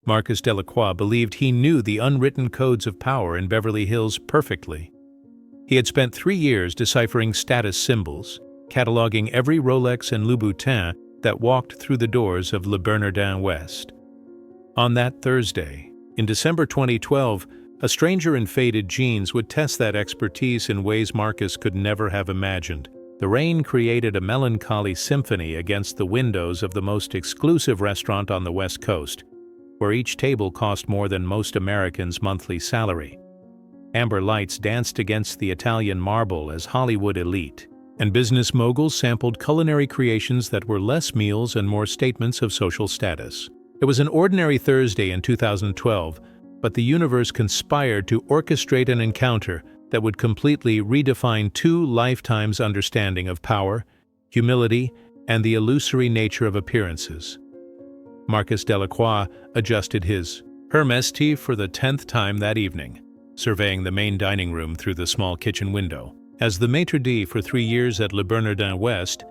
Marcus Delacroix believed he knew the unwritten codes of power in Beverly Hills perfectly. He had spent 3 years deciphering status symbols, cataloging every Rolex and Louboutin that walked through the doors of Le Bernardin West. On that Thursday, in December 2012, a stranger in faded jeans would test that expertise in ways Marcus could never have imagined. The rain created a melancholy symphony against the windows of the most exclusive restaurant on the West Coast, where each table cost more than most Americans' monthly salary. Amber lights danced against the Italian marble as Hollywood elite, and business moguls sampled culinary creations that were less meals and more statements of social status. It was an ordinary Thursday in 2012, but the universe conspired to orchestrate an encounter that would completely redefine 2 lifetimes' understanding of power, humility, and the illusory nature of appearances. Marcus Delacroix adjusted his Hermes tea for the 10th time that evening, surveying the main dining room through the small kitchen window. As the maitre d' for 3 years at Le Bernardin West,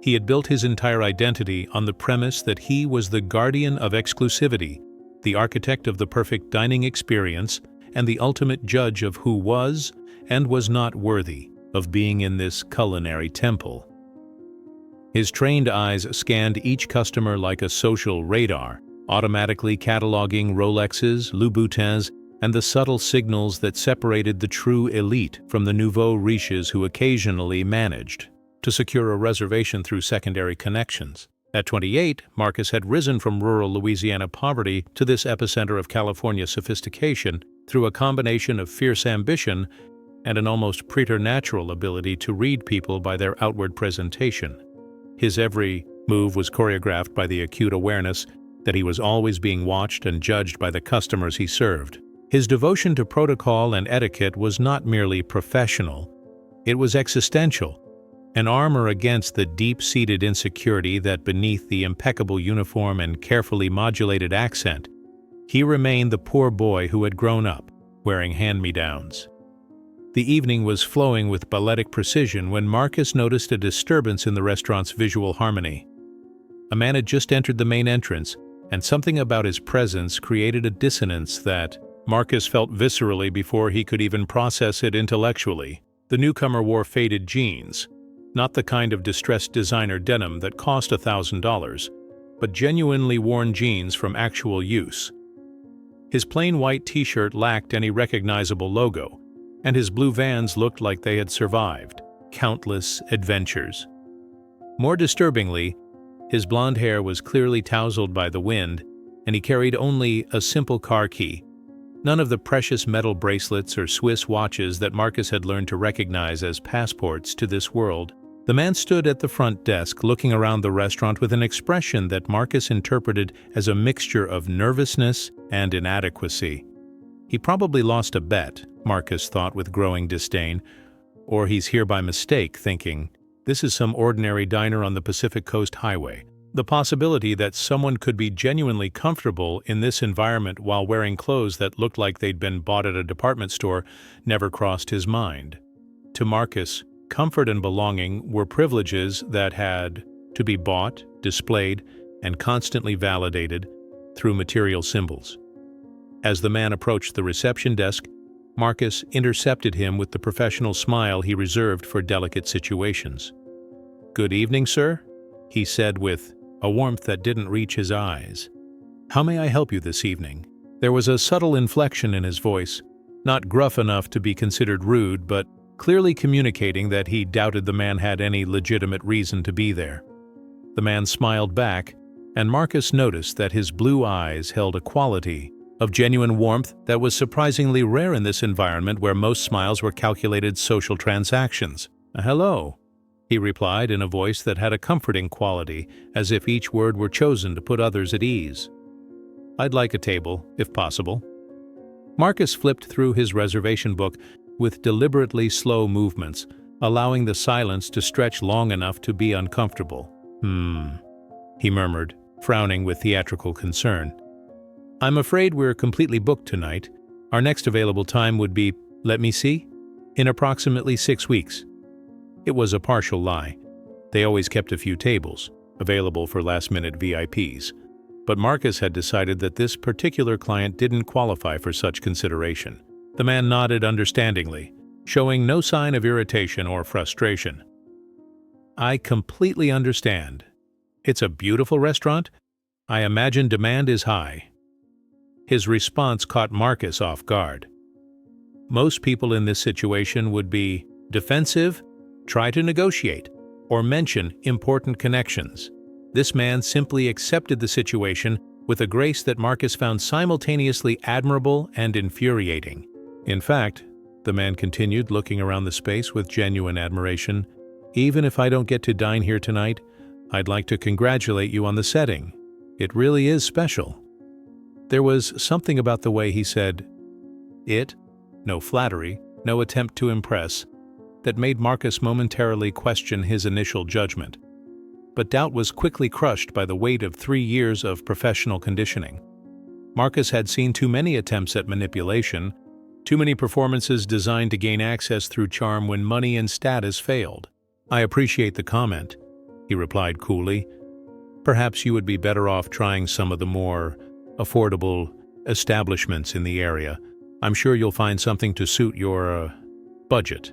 he had built his entire identity on the premise that he was the guardian of exclusivity, the architect of the perfect dining experience, and the ultimate judge of who was and was not worthy of being in this culinary temple. His trained eyes scanned each customer like a social radar, automatically cataloging Rolexes, Louboutins, and the subtle signals that separated the true elite from the nouveau riches who occasionally managed to secure a reservation through secondary connections. At 28, Marcus had risen from rural Louisiana poverty to this epicenter of California sophistication through a combination of fierce ambition and an almost preternatural ability to read people by their outward presentation. His every move was choreographed by the acute awareness that he was always being watched and judged by the customers he served. His devotion to protocol and etiquette was not merely professional, it was existential, an armor against the deep-seated insecurity that beneath the impeccable uniform and carefully modulated accent, he remained the poor boy who had grown up, wearing hand-me-downs. The evening was flowing with balletic precision when Marcus noticed a disturbance in the restaurant's visual harmony. A man had just entered the main entrance, and something about his presence created a dissonance that Marcus felt viscerally before he could even process it intellectually. The newcomer wore faded jeans, not the kind of distressed designer denim that cost $1,000, but genuinely worn jeans from actual use. His plain white t-shirt lacked any recognizable logo, and his blue Vans looked like they had survived countless adventures. More disturbingly, his blonde hair was clearly tousled by the wind, and he carried only a simple car key, none of the precious metal bracelets or Swiss watches that Marcus had learned to recognize as passports to this world. The man stood at the front desk looking around the restaurant with an expression that Marcus interpreted as a mixture of nervousness and inadequacy. He probably lost a bet, Marcus thought with growing disdain, or he's here by mistake thinking, this is some ordinary diner on the Pacific Coast Highway. The possibility that someone could be genuinely comfortable in this environment while wearing clothes that looked like they'd been bought at a department store never crossed his mind. To Marcus, comfort and belonging were privileges that had to be bought, displayed, and constantly validated through material symbols. As the man approached the reception desk, Marcus intercepted him with the professional smile he reserved for delicate situations. "Good evening, sir," he said with a warmth that didn't reach his eyes. "How may I help you this evening?" There was a subtle inflection in his voice, not gruff enough to be considered rude, but clearly communicating that he doubted the man had any legitimate reason to be there. The man smiled back, and Marcus noticed that his blue eyes held a quality of genuine warmth that was surprisingly rare in this environment where most smiles were calculated social transactions. "Hello," he replied in a voice that had a comforting quality, as if each word were chosen to put others at ease. "I'd like a table, if possible." Marcus flipped through his reservation book with deliberately slow movements, allowing the silence to stretch long enough to be uncomfortable. He murmured, frowning with theatrical concern. "I'm afraid we're completely booked tonight. Our next available time would be, let me see, in approximately 6 weeks." It was a partial lie. They always kept a few tables, available for last-minute VIPs. But Marcus had decided that this particular client didn't qualify for such consideration. The man nodded understandingly, showing no sign of irritation or frustration. "I completely understand. It's a beautiful restaurant. I imagine demand is high." His response caught Marcus off guard. Most people in this situation would be defensive, try to negotiate, or mention important connections. This man simply accepted the situation with a grace that Marcus found simultaneously admirable and infuriating. "In fact," the man continued, looking around the space with genuine admiration, "even if I don't get to dine here tonight, I'd like to congratulate you on the setting. It really is special." There was something about the way he said it, no flattery, no attempt to impress, that made Marcus momentarily question his initial judgment. But doubt was quickly crushed by the weight of 3 years of professional conditioning. Marcus had seen too many attempts at manipulation, too many performances designed to gain access through charm when money and status failed. "I appreciate the comment," he replied coolly. "Perhaps you would be better off trying some of the more affordable establishments in the area. I'm sure you'll find something to suit your budget."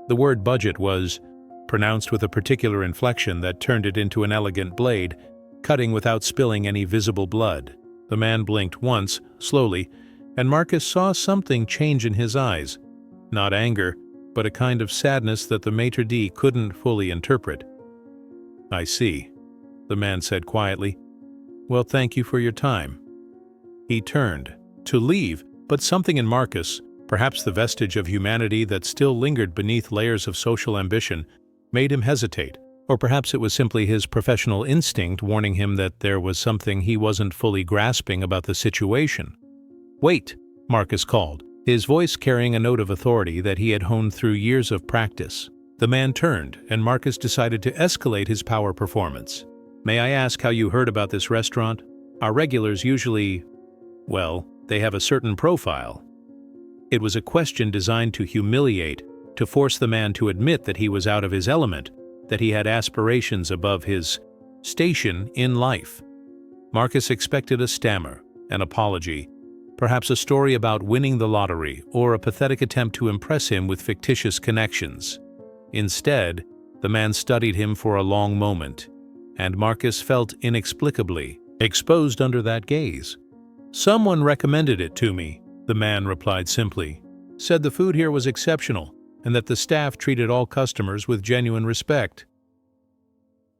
The word budget was pronounced with a particular inflection that turned it into an elegant blade, cutting without spilling any visible blood. The man blinked once, slowly, and Marcus saw something change in his eyes. Not anger, but a kind of sadness that the maitre d' couldn't fully interpret. "I see," the man said quietly. "Well, thank you for your time." He turned to leave, but something in Marcus, perhaps the vestige of humanity that still lingered beneath layers of social ambition, made him hesitate. Or perhaps it was simply his professional instinct warning him that there was something he wasn't fully grasping about the situation. "Wait," Marcus called, his voice carrying a note of authority that he had honed through years of practice. The man turned, and Marcus decided to escalate his power performance. "May I ask how you heard about this restaurant? Our regulars usually, well, they have a certain profile." It was a question designed to humiliate, to force the man to admit that he was out of his element, that he had aspirations above his station in life. Marcus expected a stammer, an apology, perhaps a story about winning the lottery or a pathetic attempt to impress him with fictitious connections. Instead, the man studied him for a long moment, and Marcus felt inexplicably exposed under that gaze. "Someone recommended it to me," the man replied simply. "Said the food here was exceptional, and that the staff treated all customers with genuine respect."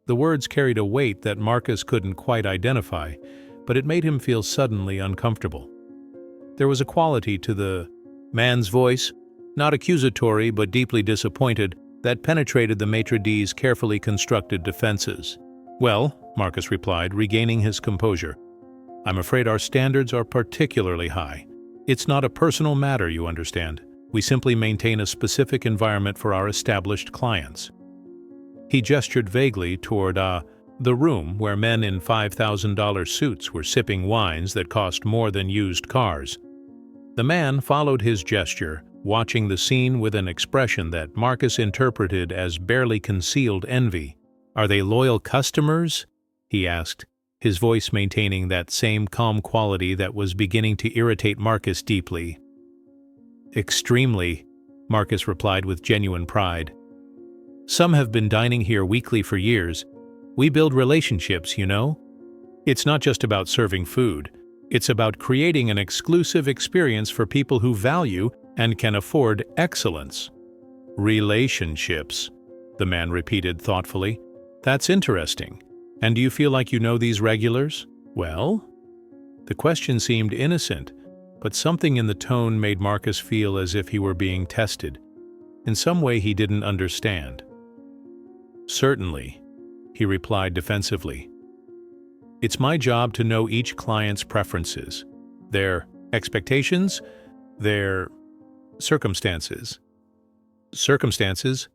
The words carried a weight that Marcus couldn't quite identify, but it made him feel suddenly uncomfortable. There was a quality to the man's voice, not accusatory but deeply disappointed, that penetrated the maitre d's carefully constructed defenses. "Well," Marcus replied, regaining his composure, "I'm afraid our standards are particularly high. It's not a personal matter, you understand. We simply maintain a specific environment for our established clients." He gestured vaguely toward the room where men in $5,000 suits were sipping wines that cost more than used cars. The man followed his gesture, watching the scene with an expression that Marcus interpreted as barely concealed envy. "Are they loyal customers?" he asked, his voice maintaining that same calm quality that was beginning to irritate Marcus deeply. "Extremely," Marcus replied with genuine pride. "Some have been dining here weekly for years. We build relationships, you know. It's not just about serving food. It's about creating an exclusive experience for people who value and can afford excellence." "Relationships," the man repeated thoughtfully. "That's interesting. And do you feel like you know these regulars?" "Well?" The question seemed innocent, but something in the tone made Marcus feel as if he were being tested. In some way he didn't understand. "Certainly," he replied defensively. "It's my job to know each client's preferences, their expectations, their circumstances." "Circumstances?"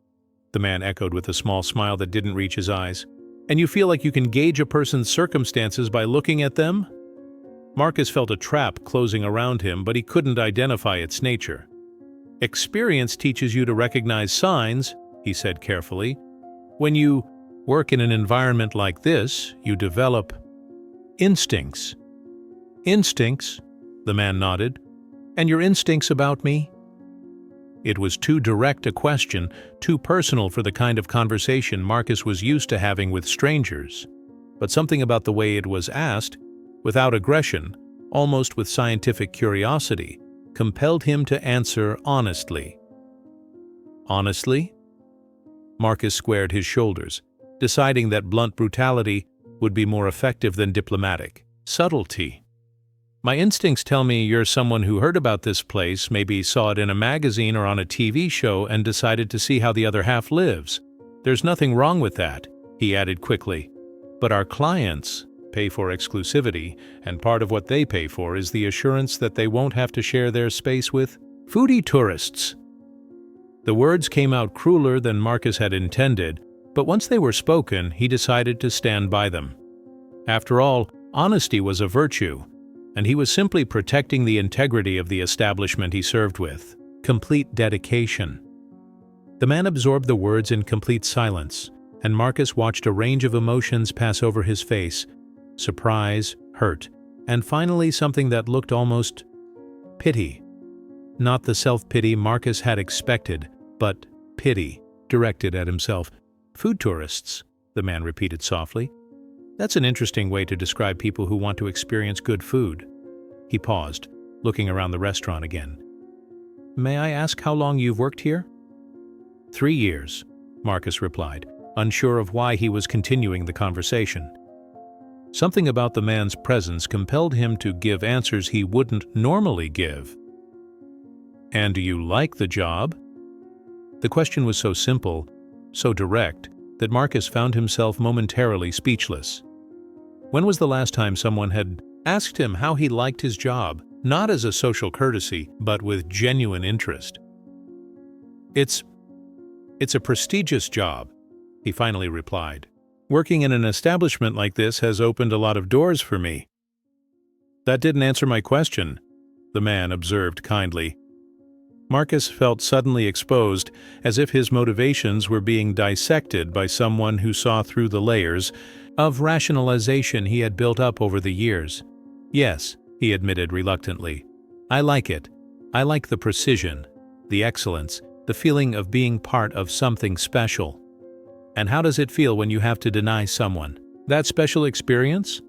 the man echoed with a small smile that didn't reach his eyes. "And you feel like you can gauge a person's circumstances by looking at them?" Marcus felt a trap closing around him, but he couldn't identify its nature. "Experience teaches you to recognize signs," he said carefully. "When you work in an environment like this, you develop Instincts. Instincts? The man nodded. And your instincts about me? It was too direct a question, too personal for the kind of conversation Marcus was used to having with strangers. But something about the way it was asked, without aggression, almost with scientific curiosity, compelled him to answer honestly. Honestly? Marcus squared his shoulders, deciding that blunt brutality would be more effective than diplomatic subtlety. My instincts tell me you're someone who heard about this place, maybe saw it in a magazine or on a TV show and decided to see how the other half lives. There's nothing wrong with that, he added quickly. But our clients pay for exclusivity, and part of what they pay for is the assurance that they won't have to share their space with foodie tourists. The words came out crueler than Marcus had intended, but once they were spoken, he decided to stand by them. After all, honesty was a virtue, and he was simply protecting the integrity of the establishment he served with. Complete dedication. The man absorbed the words in complete silence, and Marcus watched a range of emotions pass over his face: surprise, hurt, and finally something that looked almost pity. Not the self-pity Marcus had expected, but pity, directed at himself. Food tourists, the man repeated softly. That's an interesting way to describe people who want to experience good food. He paused, looking around the restaurant again. May I ask how long you've worked here? 3 years, Marcus replied, unsure of why he was continuing the conversation. Something about the man's presence compelled him to give answers he wouldn't normally give. And do you like the job? The question was so simple, so direct, that Marcus found himself momentarily speechless. When was the last time someone had asked him how he liked his job, not as a social courtesy, but with genuine interest? It's a prestigious job, he finally replied. Working in an establishment like this has opened a lot of doors for me. That didn't answer my question, the man observed kindly. Marcus felt suddenly exposed, as if his motivations were being dissected by someone who saw through the layers of rationalization he had built up over the years. Yes, he admitted reluctantly. I like it. I like the precision, the excellence, the feeling of being part of something special. And how does it feel when you have to deny someone that special experience?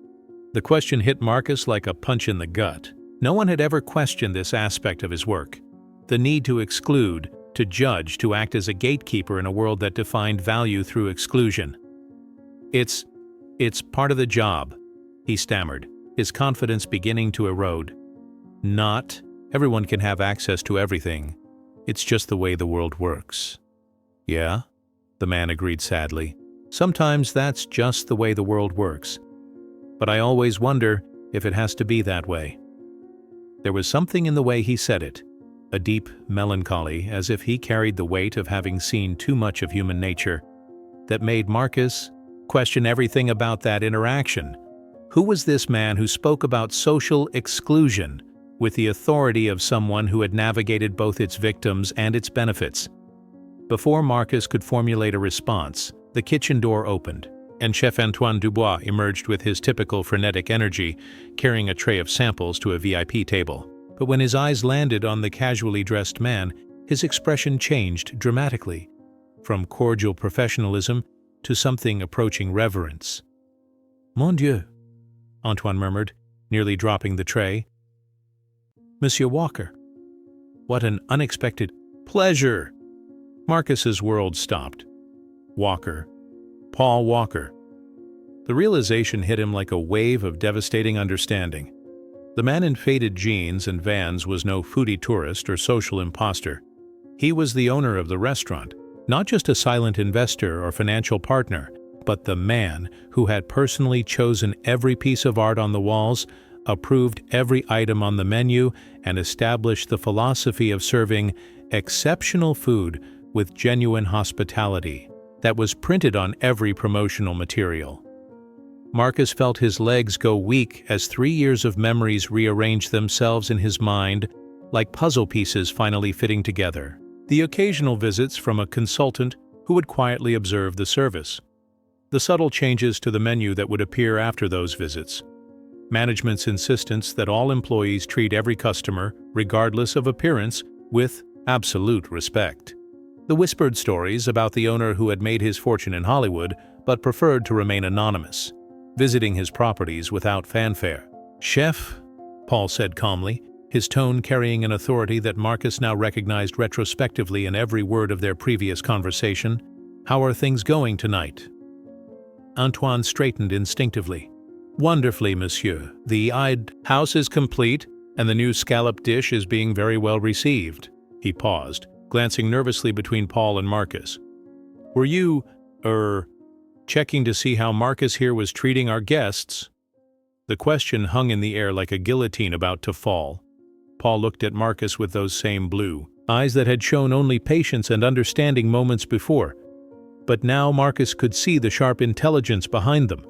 The question hit Marcus like a punch in the gut. No one had ever questioned this aspect of his work. The need to exclude, to judge, to act as a gatekeeper in a world that defined value through exclusion. It's part of the job, he stammered, his confidence beginning to erode. Not everyone can have access to everything. It's just the way the world works. Yeah, the man agreed sadly. Sometimes that's just the way the world works. But I always wonder if it has to be that way. There was something in the way he said it. A deep melancholy, as if he carried the weight of having seen too much of human nature, that made Marcus question everything about that interaction. Who was this man who spoke about social exclusion with the authority of someone who had navigated both its victims and its benefits? Before Marcus could formulate a response, the kitchen door opened, and Chef Antoine Dubois emerged with his typical frenetic energy, carrying a tray of samples to a VIP table. But when his eyes landed on the casually dressed man, his expression changed dramatically, from cordial professionalism to something approaching reverence. Mon Dieu, Antoine murmured, nearly dropping the tray. Monsieur Walker. What an unexpected pleasure! Marcus's world stopped. Walker. Paul Walker. The realization hit him like a wave of devastating understanding. The man in faded jeans and Vans was no foodie tourist or social imposter. He was the owner of the restaurant, not just a silent investor or financial partner, but the man who had personally chosen every piece of art on the walls, approved every item on the menu, and established the philosophy of serving exceptional food with genuine hospitality that was printed on every promotional material. Marcus felt his legs go weak as 3 years of memories rearranged themselves in his mind like puzzle pieces finally fitting together. The occasional visits from a consultant who would quietly observe the service. The subtle changes to the menu that would appear after those visits. Management's insistence that all employees treat every customer, regardless of appearance, with absolute respect. The whispered stories about the owner who had made his fortune in Hollywood but preferred to remain anonymous, visiting his properties without fanfare. "Chef," Paul said calmly, his tone carrying an authority that Marcus now recognized retrospectively in every word of their previous conversation, "how are things going tonight?" Antoine straightened instinctively. "Wonderfully, monsieur. The house is complete, and the new scallop dish is being very well received." He paused, glancing nervously between Paul and Marcus. "Were you, checking to see how Marcus here was treating our guests?" The question hung in the air like a guillotine about to fall. Paul looked at Marcus with those same blue eyes that had shown only patience and understanding moments before. But now Marcus could see the sharp intelligence behind them.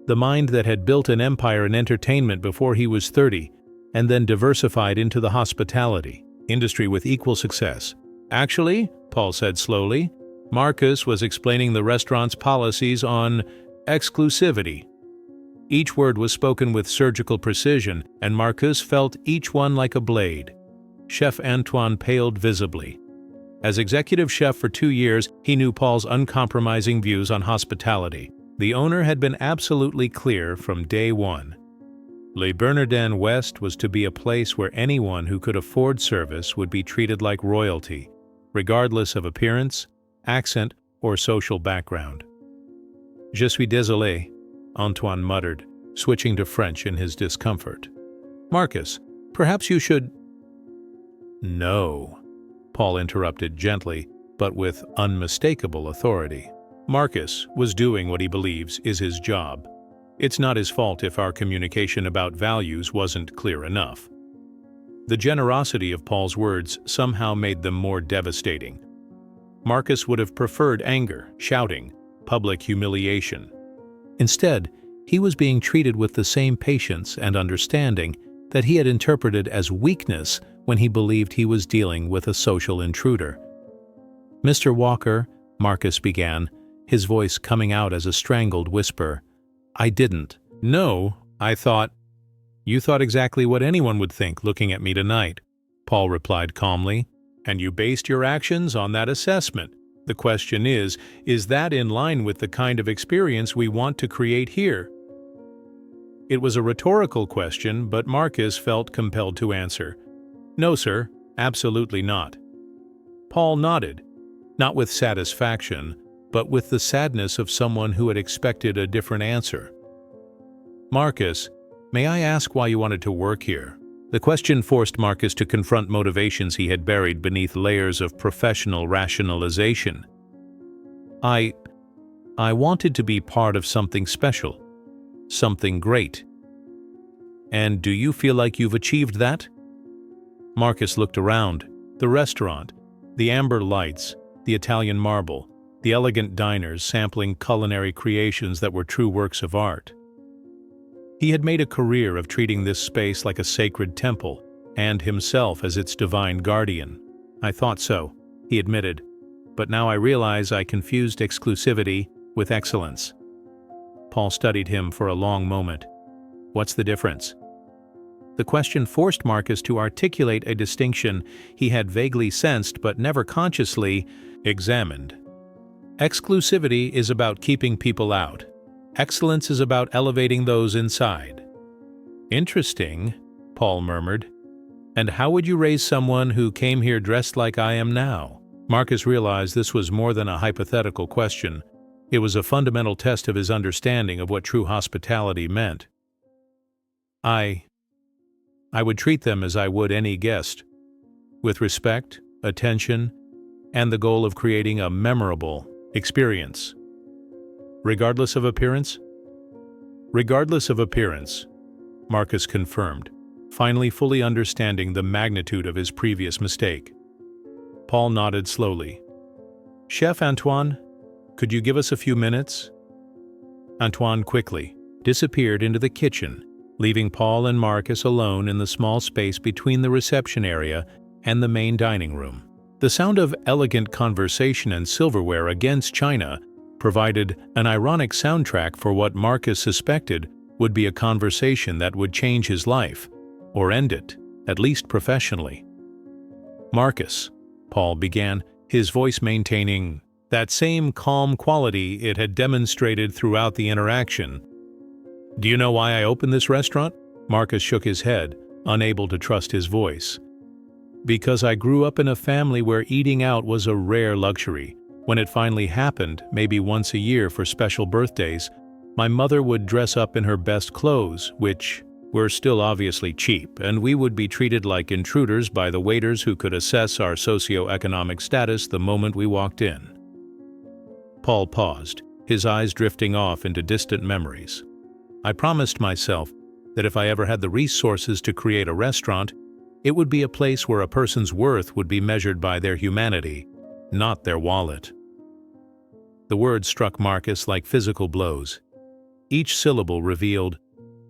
The mind that had built an empire in entertainment before he was 30, and then diversified into the hospitality industry with equal success. "Actually," Paul said slowly, Marcus was explaining the restaurant's policies on exclusivity. Each word was spoken with surgical precision, and Marcus felt each one like a blade. Chef Antoine paled visibly. As executive chef for 2 years, he knew Paul's uncompromising views on hospitality. The owner had been absolutely clear from day one. Le Bernardin West was to be a place where anyone who could afford service would be treated like royalty, regardless of appearance, accent, or social background. "Je suis désolé," Antoine muttered, switching to French in his discomfort. "Marcus, perhaps you should—" "No," Paul interrupted gently, but with unmistakable authority. Marcus was doing what he believes is his job. It's not his fault if our communication about values wasn't clear enough. The generosity of Paul's words somehow made them more devastating. Marcus would have preferred anger, shouting, public humiliation. Instead, he was being treated with the same patience and understanding that he had interpreted as weakness when he believed he was dealing with a social intruder. "Mr. Walker," Marcus began, his voice coming out as a strangled whisper, "I didn't." "No, I thought—" "You thought exactly what anyone would think looking at me tonight," Paul replied calmly, "and you based your actions on that assessment. The question is that in line with the kind of experience we want to create here?" It was a rhetorical question, but Marcus felt compelled to answer. "No, sir, absolutely not." Paul nodded, not with satisfaction, but with the sadness of someone who had expected a different answer. "Marcus, may I ask why you wanted to work here?" The question forced Marcus to confront motivations he had buried beneath layers of professional rationalization. I wanted to be part of something special, something great." "And do you feel like you've achieved that?" Marcus looked around. The restaurant, the amber lights, the Italian marble, the elegant diners sampling culinary creations that were true works of art. He had made a career of treating this space like a sacred temple, and himself as its divine guardian. "I thought so," he admitted, "but now I realize I confused exclusivity with excellence." Paul studied him for a long moment. "What's the difference?" The question forced Marcus to articulate a distinction he had vaguely sensed but never consciously examined. Exclusivity is about keeping people out. Excellence is about elevating those inside. "Interesting," Paul murmured. "And how would you raise someone who came here dressed like I am now?" Marcus realized this was more than a hypothetical question. It was a fundamental test of his understanding of what true hospitality meant. I would treat them as I would any guest, with respect, attention, and the goal of creating a memorable experience. Regardless of appearance? Regardless of appearance, Marcus confirmed, finally fully understanding the magnitude of his previous mistake. Paul nodded slowly. "Chef Antoine, could you give us a few minutes?" Antoine quickly disappeared into the kitchen, leaving Paul and Marcus alone in the small space between the reception area and the main dining room. The sound of elegant conversation and silverware against china provided an ironic soundtrack for what Marcus suspected would be a conversation that would change his life, or end it, at least professionally. "Marcus," Paul began, his voice maintaining that same calm quality it had demonstrated throughout the interaction. "Do you know why I opened this restaurant?" Marcus shook his head, unable to trust his voice. "Because I grew up in a family where eating out was a rare luxury. When it finally happened, maybe once a year for special birthdays, my mother would dress up in her best clothes, which were still obviously cheap, and we would be treated like intruders by the waiters who could assess our socioeconomic status the moment we walked in." Paul paused, his eyes drifting off into distant memories. "I promised myself that if I ever had the resources to create a restaurant, it would be a place where a person's worth would be measured by their humanity, not their wallet." The words struck Marcus like physical blows. Each syllable revealed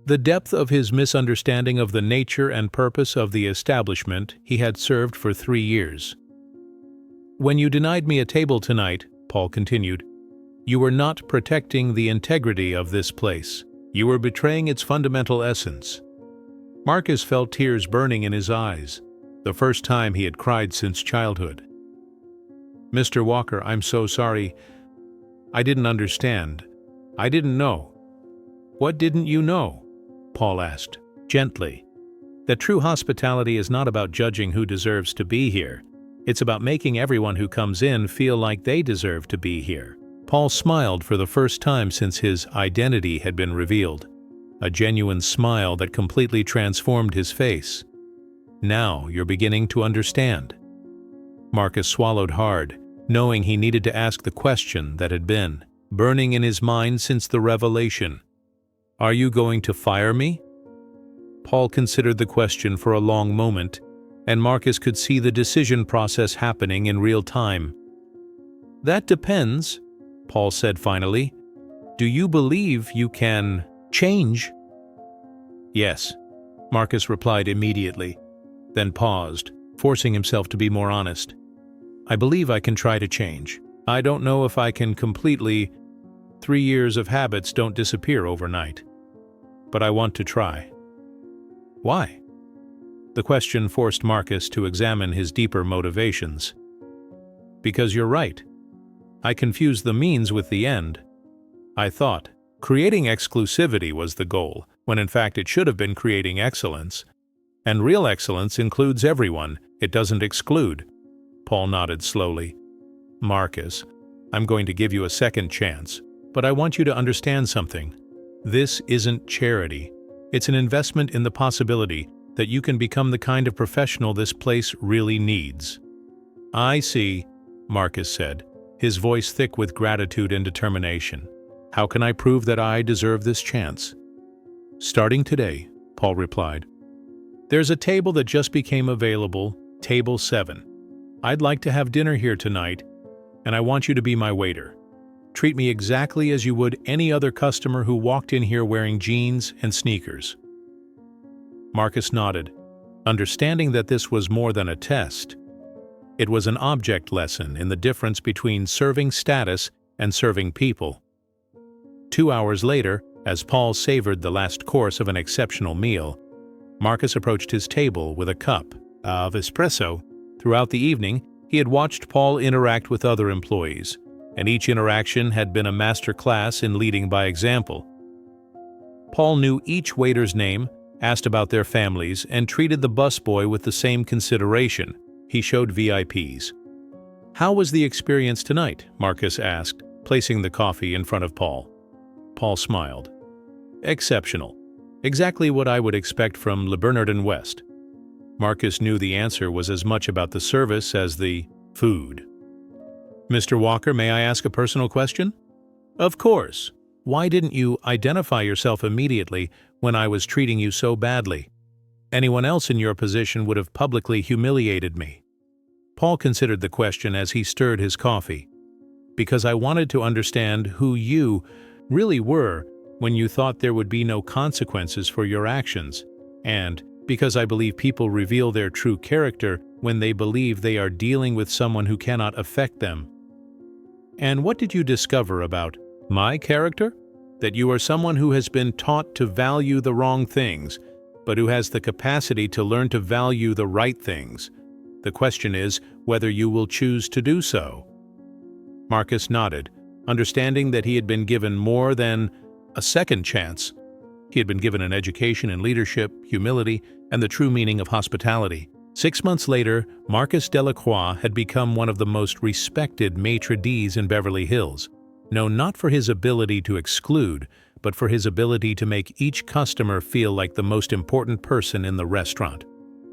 the depth of his misunderstanding of the nature and purpose of the establishment he had served for 3 years. "When you denied me a table tonight," Paul continued, "you were not protecting the integrity of this place. You were betraying its fundamental essence." Marcus felt tears burning in his eyes, the first time he had cried since childhood. "Mr. Walker, I'm so sorry. I didn't understand. I didn't know." "What didn't you know?" Paul asked, gently. "That true hospitality is not about judging who deserves to be here. It's about making everyone who comes in feel like they deserve to be here." Paul smiled for the first time since his identity had been revealed, a genuine smile that completely transformed his face. "Now you're beginning to understand." Marcus swallowed hard, knowing he needed to ask the question that had been burning in his mind since the revelation. "Are you going to fire me?" Paul considered the question for a long moment, and Marcus could see the decision process happening in real time. "That depends," Paul said finally. "Do you believe you can change?" "Yes," Marcus replied immediately, then paused, forcing himself to be more honest. "I believe I can try to change. I don't know if I can completely. 3 years of habits don't disappear overnight. But I want to try." "Why?" The question forced Marcus to examine his deeper motivations. "Because you're right. I confused the means with the end. I thought creating exclusivity was the goal, when in fact it should have been creating excellence. And real excellence includes everyone, it doesn't exclude." Paul nodded slowly. "Marcus, I'm going to give you a second chance, but I want you to understand something. This isn't charity. It's an investment in the possibility that you can become the kind of professional this place really needs." "I see," Marcus said, his voice thick with gratitude and determination. "How can I prove that I deserve this chance?" "Starting today," Paul replied. "There's a table that just became available, table 7. I'd like to have dinner here tonight, and I want you to be my waiter. Treat me exactly as you would any other customer who walked in here wearing jeans and sneakers." Marcus nodded, understanding that this was more than a test. It was an object lesson in the difference between serving status and serving people. 2 hours later, as Paul savored the last course of an exceptional meal, Marcus approached his table with a cup of espresso. Throughout the evening, he had watched Paul interact with other employees, and each interaction had been a master class in leading by example. Paul knew each waiter's name, asked about their families, and treated the busboy with the same consideration. He showed VIPs. "How was the experience tonight?" Marcus asked, placing the coffee in front of Paul. Paul smiled. "Exceptional. Exactly what I would expect from Le Bernard and West." Marcus knew the answer was as much about the service as the food. "Mr. Walker, may I ask a personal question?" "Of course. Why didn't you identify yourself immediately when I was treating you so badly? Anyone else in your position would have publicly humiliated me." Paul considered the question as he stirred his coffee. "Because I wanted to understand who you really were when you thought there would be no consequences for your actions, and because I believe people reveal their true character when they believe they are dealing with someone who cannot affect them." "And what did you discover about my character?" that you are someone who has been taught to value the wrong things, but who has the capacity to learn to value the right things. The question is whether you will choose to do so." Marcus nodded, understanding that he had been given more than a second chance. He had been given an education in leadership, humility, and the true meaning of hospitality. 6 months later, Marcus Delacroix had become one of the most respected maitre d's in Beverly Hills, known not for his ability to exclude, but for his ability to make each customer feel like the most important person in the restaurant.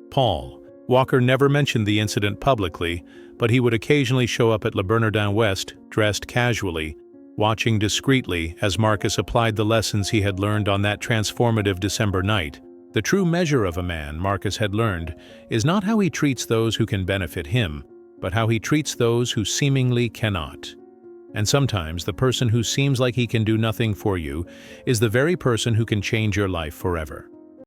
Paul Walker never mentioned the incident publicly, but he would occasionally show up at Le Bernardin West, dressed casually, watching discreetly as Marcus applied the lessons he had learned on that transformative December night. The true measure of a man, Marcus had learned, is not how he treats those who can benefit him, but how he treats those who seemingly cannot. And sometimes the person who seems like he can do nothing for you is the very person who can change your life forever.